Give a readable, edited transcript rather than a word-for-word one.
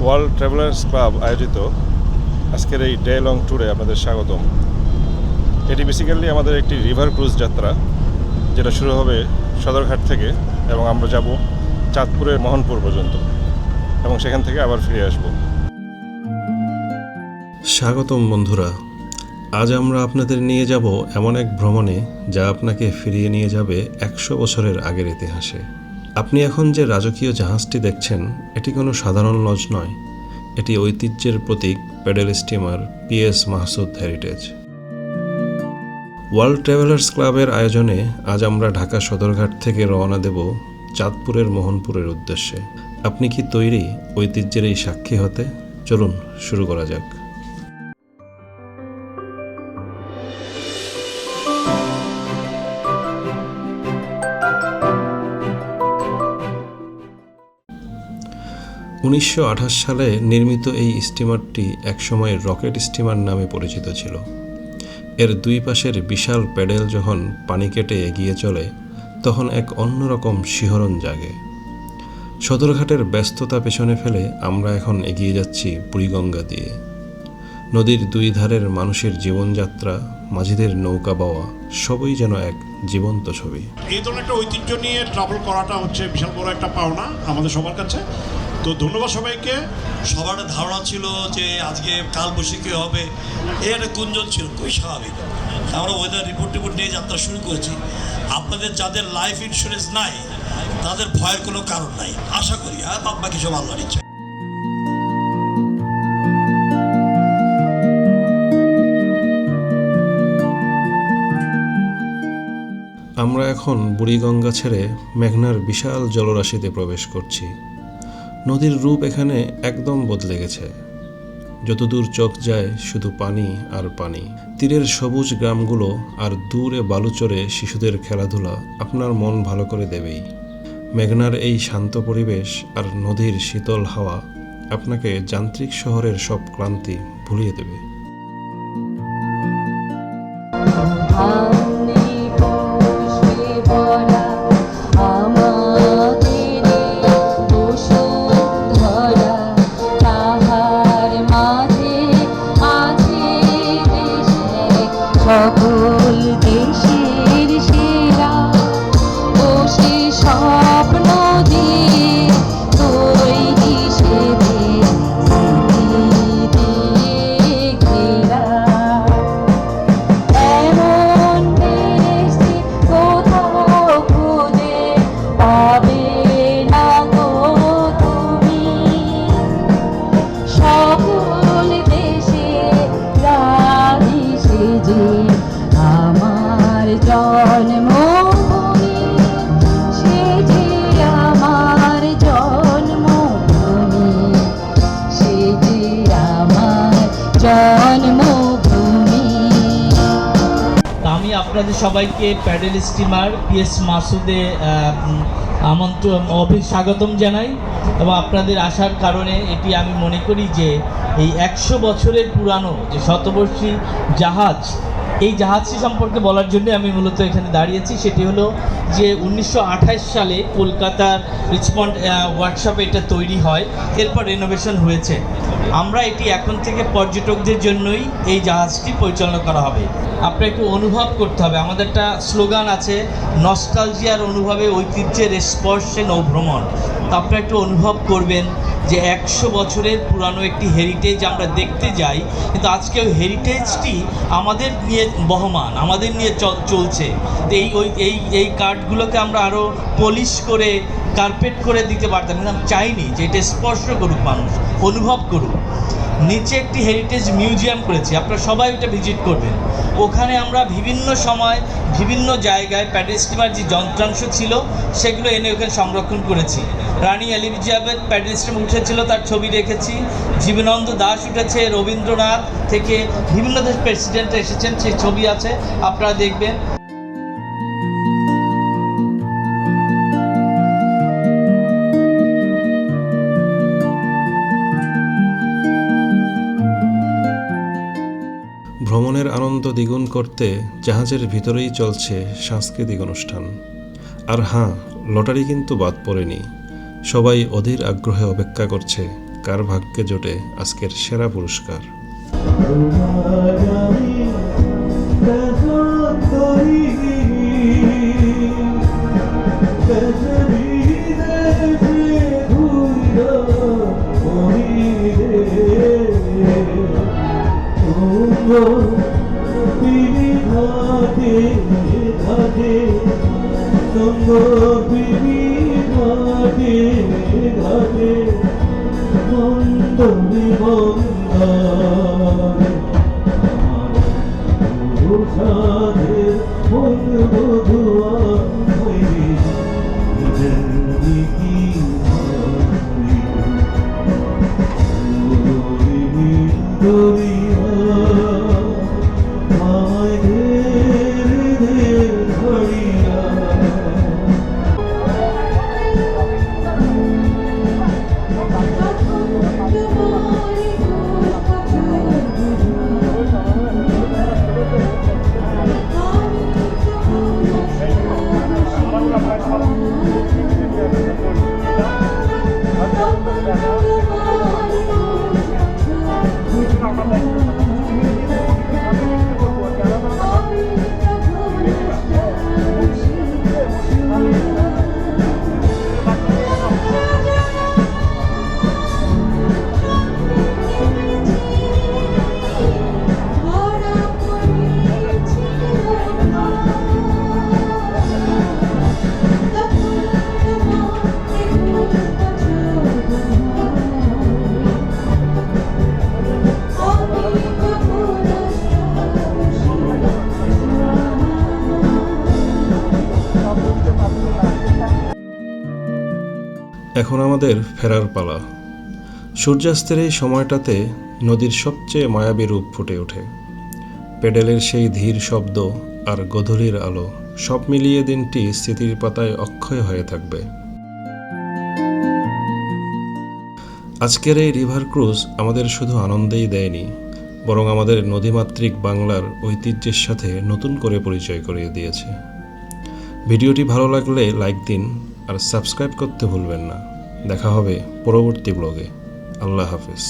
World travellers club আয়োজিত আজকের এই ডে লং ট্যুরে আপনাদের স্বাগতম। এটি বেসিক্যালি আমাদের একটি রিভার ক্রুজ যাত্রা, যেটা শুরু হবে সদরঘাট থেকে এবং আমরা যাব চাঁদপুরের মোহনপুর পর্যন্ত এবং সেখান থেকে আবার ফিরে আসব। স্বাগতম বন্ধুরা, আজ আমরা আপনাদের নিয়ে যাব এমন এক ভ্রমণে যা আপনাকে ফিরিয়ে নিয়ে যাবে 100 বছরের আগের ইতিহাসে। আপনি এখন যে রাজকীয় জাহাজটি দেখছেন, এটি কোনো সাধারণ লঞ্চ নয়, এটি ঐতিহ্যের প্রতীক paddle steamer PS Mahsud heritage. World travellers ক্লাবের আয়োজনে আজ আমরা ঢাকা সদরঘাট থেকে রওনা দেব চাঁদপুরের মোহনপুরের উদ্দেশ্যে। আপনি কি তৈরি ঐতিহ্যের এই সাক্ষী হতে? চলুন শুরু করা যাক। উনিশশো সালে নির্মিত এই স্টিমারটি একসময় রকেট স্টিমার নামে পরিচিত ছিল। এর দুই পাশের বিশাল প্যাডেল যখন পানি কেটে এগিয়ে চলে, তখন এক অন্যরকম শিহরণ জাগে। সদরঘাটের ব্যস্ততা পেছনে ফেলে আমরা এখন এগিয়ে যাচ্ছি বুড়িগঙ্গা দিয়ে। নদীর দুই ধারের মানুষের জীবনযাত্রা, মাঝিদের নৌকা বাওয়া, সবই যেন এক জীবন্ত ছবি। এই ধরনের একটা ঐতিহ্য নিয়ে ট্রাভেল করাটা হচ্ছে বিশাল বড় একটা পাওনা আমাদের সবার কাছে। তো ধন্যবাদ সবাইকে। সবার ধারণা ছিল যে আজকে কাল বৈশাখী হবে, এই একটা গুঞ্জন ছিল, খুবই স্বাভাবিক। আমরা ওয়েদার রিপোর্ট নিয়ে যাত্রা শুরু করেছি। আপনাদের যাদের লাইফ ইন্স্যুরেন্স নাই, তাদের ভয়ের কোনো কারণ নাই, আশা করি। আর বাকি সব আল্লাহর ইচ্ছা। আমরা এখন বুড়িগঙ্গা ছেড়ে মেঘনার বিশাল জলরাশিতে প্রবেশ করছি। নদীর রূপ এখানে একদম বদলে গেছে। যতদূর চোখ যায় শুধু পানি আর পানি। তীরের সবুজ গ্রামগুলো আর দূরে বালুচরে শিশুদের খেলাধুলা আপনার মন ভালো করে দেবেই। মেঘনার এই শান্ত পরিবেশ আর নদীর শীতল হাওয়া আপনাকে যান্ত্রিক শহরের সব ক্লান্তি ভুলিয়ে দেবে। সকল দেশের সেরা ও সে স্বপ্ন দিয়ে তৈরি সেবে স্মৃতি দিয়ে ঘেরা। এমন দেশে কোথাও খুঁজে পাবে না গো তুমি। সকল দেশে রানী সেজে আমার জন্মভূমি, সে যে আমার জন্মভূমি, সে যে আমার জন্মভূমি। আমি আপনাদের সবাইকে প্যাডেল স্টিমার পিএস মাসুদে স্বাগতম জানাই এবং আপনাদের আসার কারণে এটি আমি মনে করি যে এই 100 বছরের পুরানো যে শতবর্ষী জাহাজ, এই জাহাজটি সম্পর্কে বলার জন্য আমি মূলত এখানে দাঁড়িয়েছি। সেটি হলো যে 1928 সালে কলকাতার রিচমন্ড ওয়ার্কশপে এটা তৈরি হয়, এরপর রেনোভেশন হয়েছে। আমরা এটি এখন থেকে পর্যটকদের জন্যই এই জাহাজটি পরিচালনা করা হবে। আপনার একটু অনুভব করতে হবে, আমাদের একটা স্লোগান আছে, নস্টালজিয়ার অনুভবে ঐতিহ্যের স্পর্শে নৌভ্রমণ। তো আপনারা একটু অনুভব করবেন যে 100 বছরের পুরানো একটি হেরিটেজ আমরা দেখতে যাই, কিন্তু আজকে ওই হেরিটেজটি আমাদের নিয়ে বহমান, আমাদের নিয়ে চলছে। তো এই কার্ডগুলোকে আমরা আরও পলিশ করে কার্পেট করে দিতে পারতাম, কিন্তু আমি চাইনি যে এটা স্পর্শ করুক, মানুষ অনুভব করুক। নিচে একটি হেরিটেজ মিউজিয়াম করেছি, আপনারা সবাই ওটা ভিজিট করবেন। ওখানে আমরা বিভিন্ন সময় বিভিন্ন জায়গায় প্যাডেল স্টিমার যে যন্ত্রাংশ ছিল সেগুলো এনে ওখানে সংরক্ষণ করেছি। রানী এলিজাবেথ প্যাডেল স্টিমার উঠেছিল, তার ছবি রেখেছি। জীবনানন্দ দাশ উঠেছে, রবীন্দ্রনাথ থেকে বিভিন্ন দেশ প্রেসিডেন্ট এসেছেন, সেই ছবি আছে, আপনারা দেখবেন। ভ্রমণের আনন্দ দ্বিগুণ করতে জাহাজের ভিতরেই চলছে সাংস্কৃতিক অনুষ্ঠান। আর হ্যাঁ, লটারি কিন্তু বাদ পড়েনি। সবাই অধীর আগ্রহে অপেক্ষা করছে কার ভাগ্যে জোটে আজকের সেরা পুরস্কার। এখন আমাদের ফেরার পালা। সূর্যাস্তের এই সময়টাতে নদীর সবচেয়ে মায়াবী রূপ ফুটে ওঠে। পেডেলের সেই ধীর শব্দ আর গোধূলির আলো সব মিলিয়ে দিনটি স্মৃতির পাতায় অক্ষয় হয়ে থাকবে। আজকের এই রিভার ক্রুজ আমাদের শুধু আনন্দেই দেয়নি, বরং আমাদের নদীমাতৃক বাংলার ঐতিহ্যের সাথে নতুন করে পরিচয় করিয়ে দিয়েছে। ভিডিওটি ভালো লাগলে লাইক দিন আর সাবস্ক্রাইব করতে ভুলবেন না। দেখা হবে পরবর্তী ব্লগে। আল্লাহ হাফেজ।